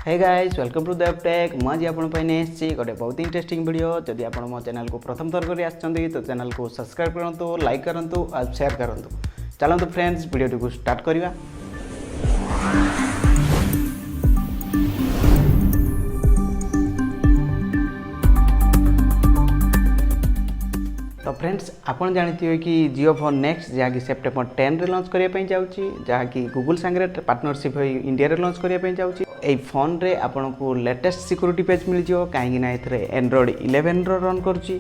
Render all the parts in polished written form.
Hey guys welcome to Dev Tech मुझे आपसी गोटे बहुत इंटरेस्टिंग वीडियो जदि आप मो चैनल को प्रथम थर कर आछंती तो चैनल को सब्सक्राइब करंतु लाइक करंतु और शेयर करंतु। चलंतु फ्रेंड्स वीडियो को स्टार्ट करिवा। तो फ्रेंड्स आपन जानते कि JioPhone Next जहाँकि सेप्टेम्बर 10 रे लॉन्च करने जाऊँगी जहाँकि गूगल सांगे पार्टनरशिप इंडिया रे लॉन्च करने जाऊँगी। ये फोन रे आपन को लेटेस्ट सिक्योरिटी पेज मिल जाओ कहीं एंड्रॉइड 11 रन करुँची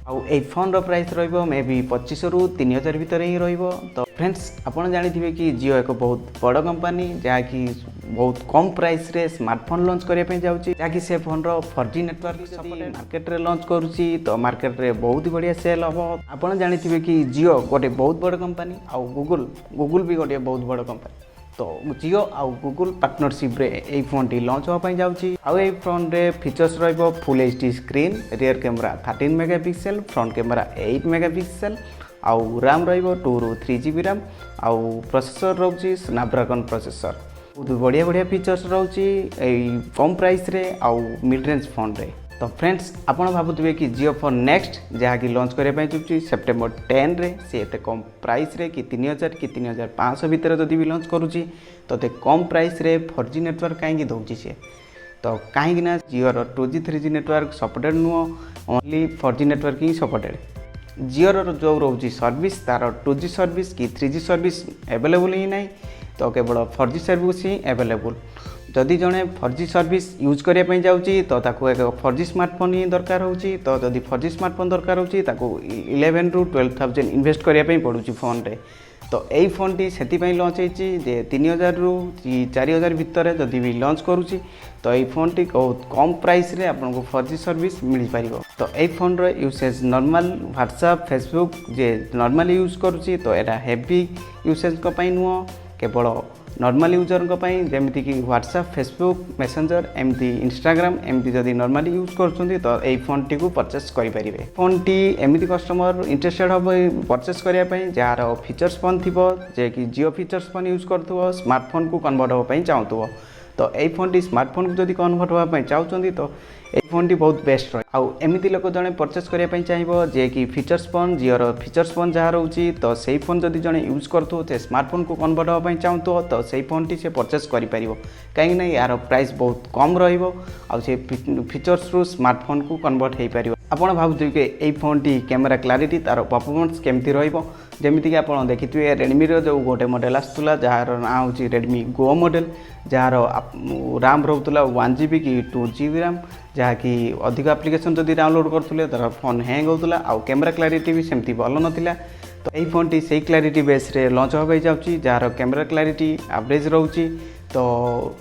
आई फोन प्राइस रो मे बी 2500 रू 3000 भितर ही रो। तो फ्रेंड्स आपड़ जानी कि जियो एक बहुत बड़ कंपनी जहाँकि बहुत कम प्राइस रे स्मार्टफोन लॉन्च करने जाऊँगी जहाँकि से फोन 4G नेटवर्क मार्केट रे लॉन्च करुँची तो मार्केट रे बहुत बढ़िया सेल हम। आपड़ जानी कि जियो गोटे बहुत बड़ कंपनी आउ गूगल भी गोटे बहुत बड़ कंपनी तो जियो आउ गूगल पार्टनरशिप रे ए फोन टी लॉन्च होपाई जाउची। आउ ए फोन रे फीचर्स रहइबो full HD screen, rear camera 13 megapixel, front camera 8 megapixel, आउ रैम रहइबो 2 रू 3GB रैम, आउ प्रोसेसर रहउची स्नैपड्रैगन प्रोसेसर। बहुत बढ़िया बढ़िया फीचर्स रहउची ए कम प्राइस रे आउ मिड रेंज फोन रे। तो फ्रेंड्स आपड़ भावुवे कि JioPhone Next जहाँकि लॉन्च करने चुकी सेप्टेम्बर 10 रे से एत कम प्राइस रे कि 3000 कि 3500 भितर जदि भी लॉन्च करुँची तो कम प्राइस रे 4G नेटवर्क कहीं दौर सी तो कहीं जियोर 2G 3G नेटवर्क सपोर्टेड नुह ओनली 4G नेटवर्क ही सपोर्टेड। जियोर जो रोचे सर्विस तार 2G सर्विस कि 3G सर्विस एवेलेबल ही ना तो केवल 4G सर्विस ही एवेलेबल। जदि जड़े 4G सर्विस यूज करने जाऊँगी तो एक 4G स्मार्टफोन ही दरकार होची तो जदि 4G स्मार्टफोन दरकार होची 11 रू 12,000 इन्वेस्ट करने पड़ूँ फोन रे। तो यही फोन टी से लॉन्च होती 3000 रू 4000 भितर जदि भी लॉन्च करुँची तो यही फोन टी बहुत कम प्राइस रे आपको 4G सर्विस मिल पार। तो यही फोन रो यूसेज नॉर्मल व्हाट्सएप फेसबुक जे नॉर्मल यूज करुँची तो यहाँ हेवी यूसेज नुह केवल नॉर्मल यूजर जमीक कि व्हाट्सएप फेसबुक मेसेंजर एमती इंस्टाग्राम एमती जदि नॉर्मली यूज कर तो यही फोन टी को परचेस करेंगे। फोन टी एमती कस्टमर इंटरेस्टेड हम परचेस करने जार फीचर्स फोन थी जे कि जियो फीचर्स फोन यूज कर स्मार्टफोन को कन्वर्ट होगापी चाहूँ तो यही फोन टी स्मार्टफोन को जब कन्वर्ट होगापी चाहते तो यही फोन टी बहुत बेस्ट रही। आउ एमती लोक जड़े परचेस करने चाहिए जे कि फीचर्स फोन जियोर फीचर्स फोन जहाँ रोचे तो सही फोन जदि जड़े यूज कर स्मार्टफोन को कन्वर्ट होगापी चाहूँ तो सही फोन टी से परचेस कर कहीं यार प्राइस बहुत कम रे फीचर्स रू स्मार्टफोन को कन्वर्ट हो पार। आपड़ भावुवे कि यही फोन टी कैमेरा क्लारिटी तार परफॉर्मेंस केमती रमिक आप देखिए रेडमी जो गोटे मॉडल आसूला जार ना हूँ रेडमी गो मॉडल जार रैम रोला 1GB कि 2GB रैम जहाँकि अधिक एप्लिकेशन जब डाउनलोड करते तार फोन हैंग होता आउ कैमेरा क्लारिटी भी सेमती भल नाला। तो यही फोन टी से क्लारिटी बेस रे लॉन्च होगा जाऊँगी जार कैमेरा क्लारिटी एवरेज रोचे तो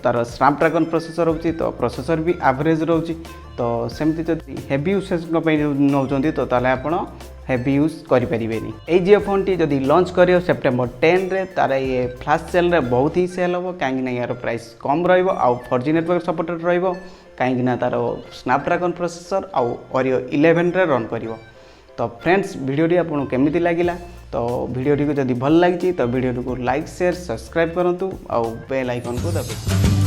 तार स्नैपड्रैगन प्रोसेसर होची तो प्रोसेसर भी एवरेज रोची तो सेमती जब हेवी यूसेज नौ तो ताले आपण हेवी यूज करें। ये JioPhone टी जदि लॉन्च कर सेप्टेम्बर 10 रे तार ये फ्लैश सेल रे बहुत ही सेल हम कहीं यार प्राइस कम रहा 4G नेटवर्क सपोर्टेड रहीं तार स्नैपड्रैगन प्रोसेसर आउ Odia 11 रे रन कर। तो फ्रेंड्स वीडियोटी आपको केमिति लगिला तो वीडियोटी को जदि भल लगी तो वीडियो को लाइक शेयर सब्सक्राइब करूँ आउ बेल आइकन को दबाइए।